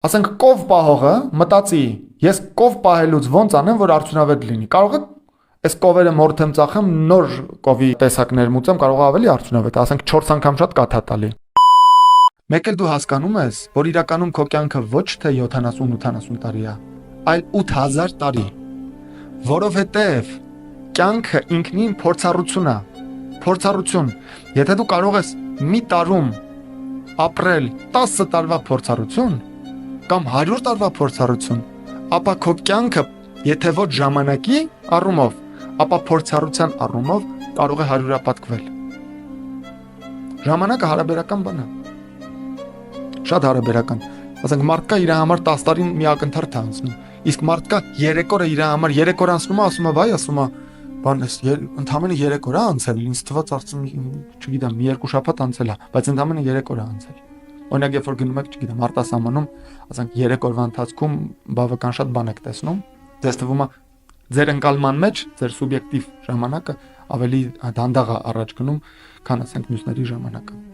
Ասենք կով պահողը մտածի, ես կով պահելուց ոնց անեմ, որ արդյունավետ լինի։ Կարող է այս կովերը մորթեմ ծախեմ, նոր կովի տեսակներ մուծեմ, կարող է ավելի արդյունավետ, ասենք 4 անգամ շատ կաթա տալի։ Մեկ էլ դու հասկանում ես, որ իրականում քո կյանքը ոչ թե 70-80 տարի է, այլ 8000 տարի, որովհետև կյանքը ինքնին փորձառություն է, փորձառություն։ Եթե դու կարող ես մի տարում ապրել 10 տարվա փորձառություն կամ 100 տարվա փորձառություն, ապա քո կյանքը, եթե ոչ ժամանակի առումով, ապա փորձառության առումով կարող է 100-ապատկվել։ Ժամանակը հարաբերական բան է։ Շատ հարաբերական։ Ասենք մարդկա իր համար 10 տարին մի ակնթարթ է անցնում, իսկ մարդկա 3 օրը իր համար 3 օր անցնում է, ասում է, վայ, ասում է, բան էս ընդամենը 3 օր է անցել, ինձ թվաց արդյոք, չգիտեմ, մի 2 շաբաթ անցել է, բայց ընդամենը 3 օր է անցել։ Օրինակ, երբ որ գնում եք, չգիտեմ, արտասահմանում, ասենք 3 օրվա ընթացքում բավական շատ բան եք տեսնում, ձեզ թվում է ձեր ընկալման մեջ ձեր սուբյեկտիվ ժամանակը ավելի դանդաղ է առաջ գնում, քան ասենք մյուսների ժամանակը։